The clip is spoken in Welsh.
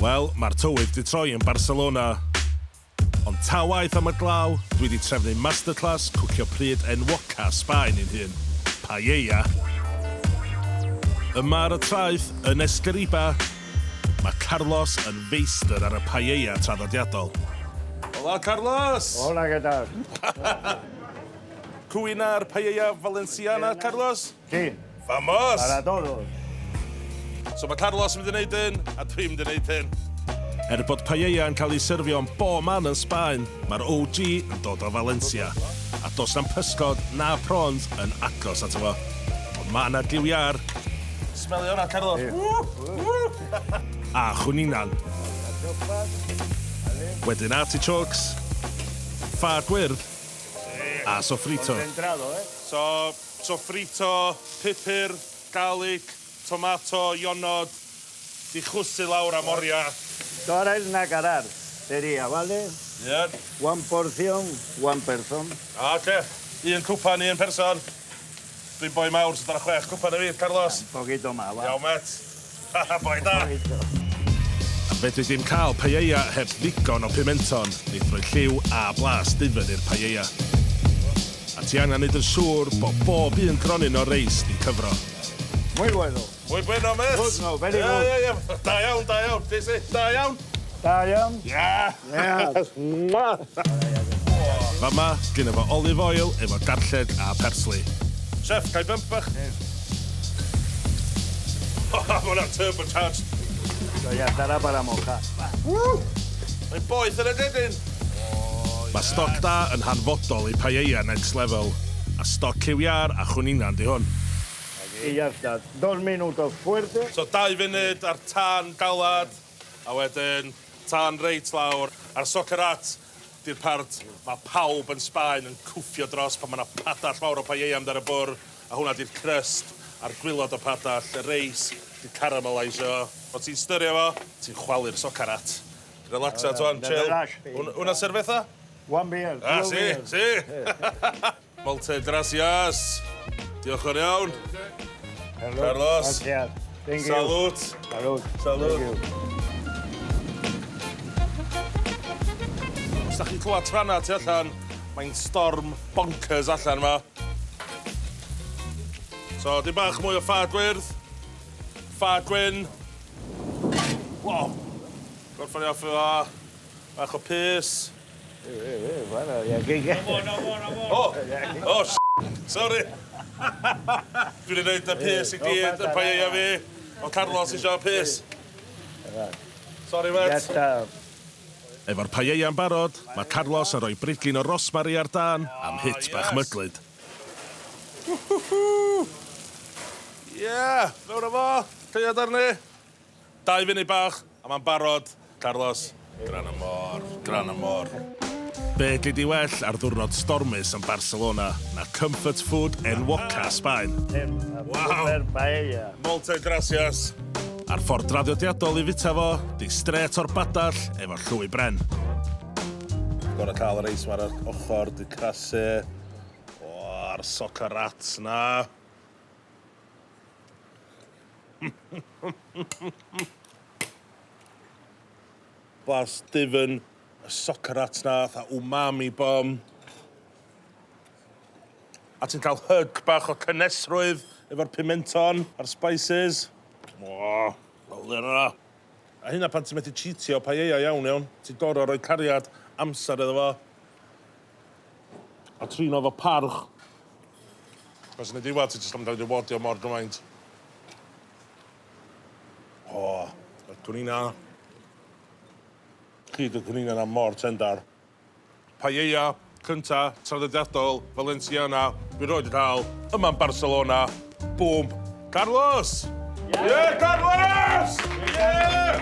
Wel, mae'r tywydd di troi yn Barcelona. Ond tawaith am y glaw, dwi wedi trefnu Masterclass cwcio pryd enwoca Sbaen i'n hun. Paella. Yma ar y traeth, yn Esgariba, mae Carlos yn feistr ar y paella traddodiadol. Hola, Carlos! Hola, ¿qué tal? Cwina'r paella Valenciana, Carlos? Sí. Vamos! Para todos. So mae Carlos yn mynd i wneud hyn, a dwi'n mynd i wneud hyn. Bod paella yn cael ei syrfio yn bob man yn Sbaen, mae'r OG yn dod o Valencia. A dos na'n pysgod na prawns yn agos ato fo. Ond mae yna giwiar. Smelio hwnna, Carlos. A chwninan. Wedyn artichokes, ffa gwyrdd a sofrito. So, sofrito, pupur, garlic, tomato, ionod, di chwsu lawr am oria. Ahora es nacarar, sería, ¿vale? Yeah. One porción, one person. Okay. Un cwpan, un person. Dwi'n boi mawr sydd ar y 6 cwpan y fi, Carlos. Un poquito más, va. Iawn, met. Boi da. A fedri dim cael paella heb ddigon o pimenton, neith roi lliw a blas difyn i'r paella. A ti angen neud yn siŵr bod bob un gronyn o reis di cyfro. Muy bueno. Muy bueno, met. Good, no, very good. Yeah. Da iawn, da iawn. Disi, da iawn. Da iawn? Yeah. Yeah. Fama, gyda fo olive oil efo garlled a persli. Chef, gai bump bach? Mae hwnna'n turbocharged. Eso ya estará para mojar. Mae'n boeth yn y dydyn. Mae stoc da yn hanfodol i paella next level. A stoc ciwiar a chwninan di hwn. Y ya está. 2 minutos fuerte. So 2 funud ar tân galad, a wedyn tân reit lawr. A'r socarat, di'r part mae pawb yn Sbaen yn cwffio dros pan mae yna padall mawr o paella amdar y bwr, a hwnna di'r crust a'r gwylod o padall, y reis, di'n caramelisio. O ti'n styrio fo, ti'n chwalu'r socarat. Relaxa, twan, chill. Una cerveza? One beer. Ah, sí. Molte gracias. Diolch yn iawn. Carlos. Gracias. Thank you. Salut. Salud. Salut. Thank you. Os da chi'n clywed trana tu allan, mae'n storm bonkers allan yma. So, dim bach mwy o ffa gwyrdd, ffa gwyn. Wow. Gorffan i off efo bach o pys. Bueno, ¿y aquí qué? Oh, sorry. Dwi'n ei wneud y pys i gyd, y paella fi. O Carlos eisiau pys. Sorry, Ya mate. está. Efo'r paella yn barod, mae Carlos yn rhoi brigyn o rosmari ar dan am hit bach myglyd. Yeah, fewn o fo. Ceiad arni. 2 funud bach, a mae'n barod. Carlos, gran y môr. Be gyd i well ar ddiwrnod stormus yn Barcelona na comfort food enwoca Sbaen. Super paella. Molte gracias. A'r ffordd draddodiadol i fita fo, di stret o'r badall efo llwy bren. Gorau cael yr eis mae'r ochr, di crasu. O, a'r socarats na. Blas difyn, y socarats na, tha umami bom. A ti'n cael hyg bach o cynesrwydd efo'r pimenton a'r spices. O, fel yna. A hynna pan ti'n methu cheatio paella iawn. Ti'n gorau rhoi cariad amser iddo fo. A trino fo parch. Os yn y diwedd, ti'n jyst am dweud i wodio mor gymaint. O, y cwnina. Cyd y cwnina na mor tendar. Paella, cynta, traddodiadol, Valenciana. Fi roed yn cael yma'n Barcelona. Boom. Carlos! Yeah, Carlos! Yeah!